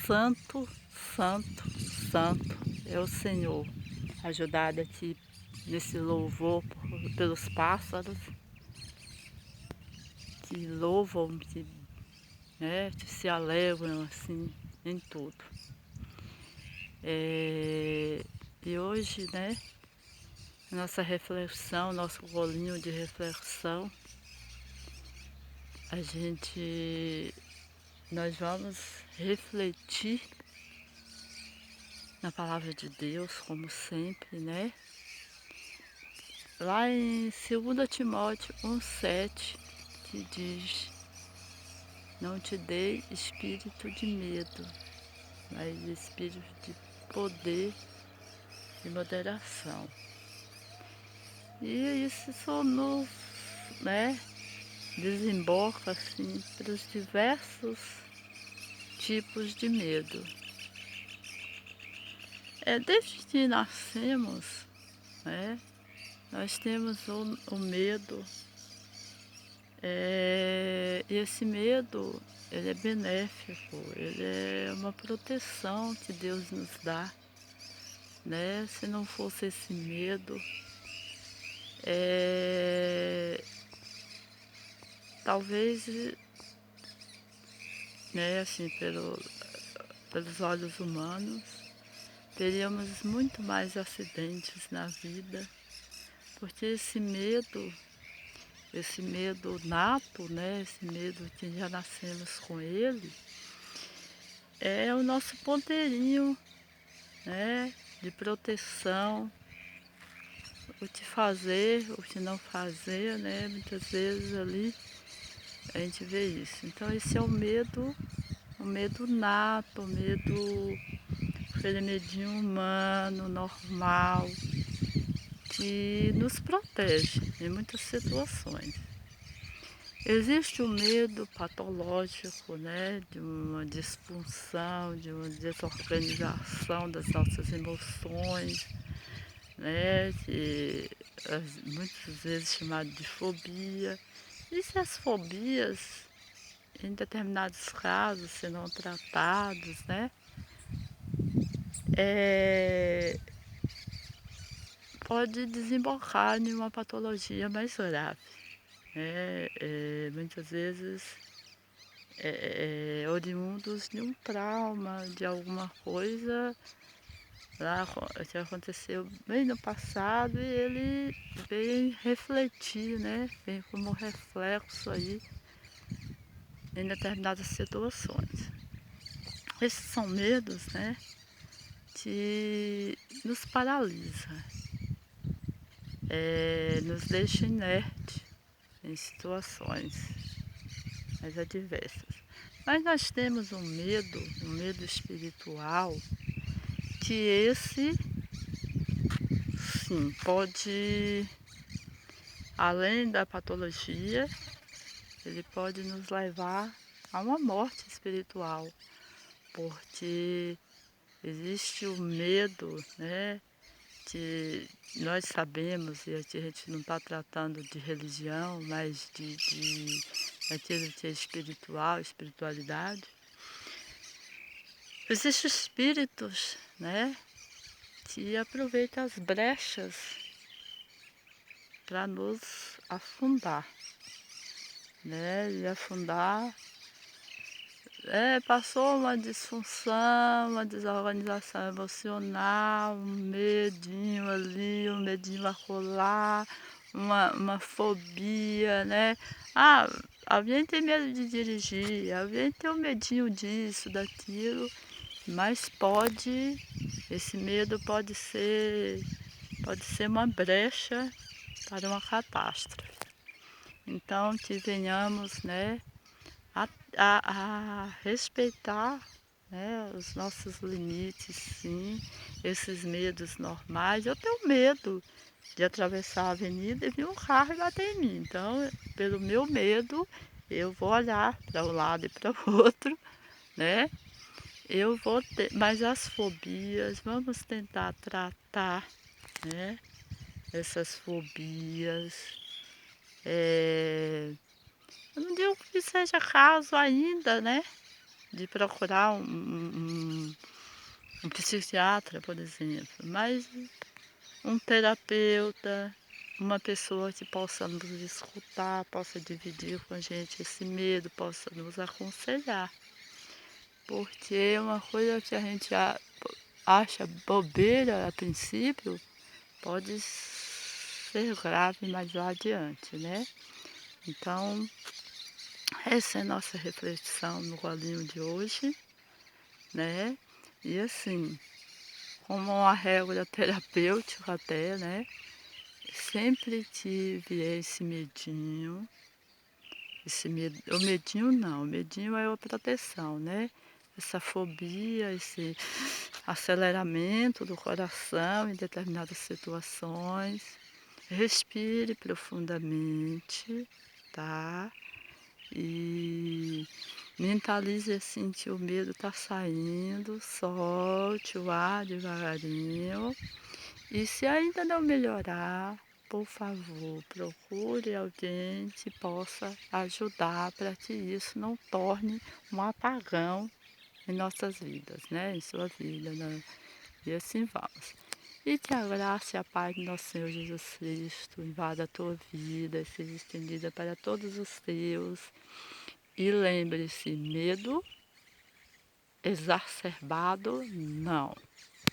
santo, santo, santo é o Senhor. Ajudada aqui nesse louvor pelos pássaros que louvam, que se alegram assim em tudo. E hoje, nossa reflexão, nosso rolinho de reflexão, nós vamos refletir na palavra de Deus, como sempre, Lá em 2 Timóteo 1,7, que diz: não te dei espírito de medo, mas espírito de poder e moderação. E isso só nos, desemboca assim para os diversos tipos de medo. Desde que nascemos, nós temos o medo. E esse medo, ele é benéfico, ele é uma proteção que Deus nos dá, Se não fosse esse medo, talvez, assim, pelos olhos humanos, teríamos muito mais acidentes na vida, porque esse medo nato, esse medo que já nascemos com ele, é o nosso ponteirinho, de proteção, o que fazer, o que não fazer, muitas vezes ali a gente vê isso. Então esse é o medo nato, aquele medinho humano, normal, que nos protege em muitas situações. Existe o medo patológico, de uma disfunção, de uma desorganização das nossas emoções, que muitas vezes chamado de fobia. E se as fobias, em determinados casos, se não tratados, pode desembocar em uma patologia mais grave. Muitas vezes oriundos de um trauma, de alguma coisa lá que aconteceu bem no passado, e ele veio refletir, vem como reflexo aí em determinadas situações. Esses são medos, que nos paralisa, nos deixa inerte em situações mais adversas. Mas nós temos um medo espiritual, que esse, sim, pode, além da patologia, ele pode nos levar a uma morte espiritual, porque existe o medo, que nós sabemos, e aqui a gente não está tratando de religião, mas daquilo que é espiritual, espiritualidade. Existem espíritos, que aproveitam as brechas para nos afundar, E afundar, passou uma disfunção, uma desorganização emocional, um medinho ali, um medinho acolá, uma fobia, alguém tem medo de dirigir, alguém tem um medinho disso, daquilo, mas esse medo pode ser uma brecha para uma catástrofe. Então que venhamos, a respeitar, os nossos limites, sim, esses medos normais. Eu tenho medo de atravessar a avenida e vir um carro e bater em mim. Então, pelo meu medo, eu vou olhar para um lado e para o outro, Eu vou ter, mas as fobias, vamos tentar tratar, essas fobias. Eu não digo que seja caso ainda, de procurar um psiquiatra, por exemplo, mas um terapeuta, uma pessoa que possa nos escutar, possa dividir com a gente esse medo, possa nos aconselhar. Porque uma coisa que a gente acha bobeira a princípio, pode ser grave mais lá adiante, né? Então, essa é a nossa reflexão no golinho de hoje, né? E assim, como uma regra terapêutica até, né? Sempre tive esse medo, o medinho não, o medinho é a proteção, né? Essa fobia, esse aceleramento do coração em determinadas situações. Respire profundamente, tá? E mentalize assim que o medo está saindo, solte o ar devagarinho. E se ainda não melhorar, por favor, procure alguém que possa ajudar para que isso não torne um apagão em nossas vidas, né? Em sua vida, né? E assim vamos. E que a graça e a paz do nosso Senhor Jesus Cristo invada a tua vida e seja estendida para todos os teus. E lembre-se, medo exacerbado, não.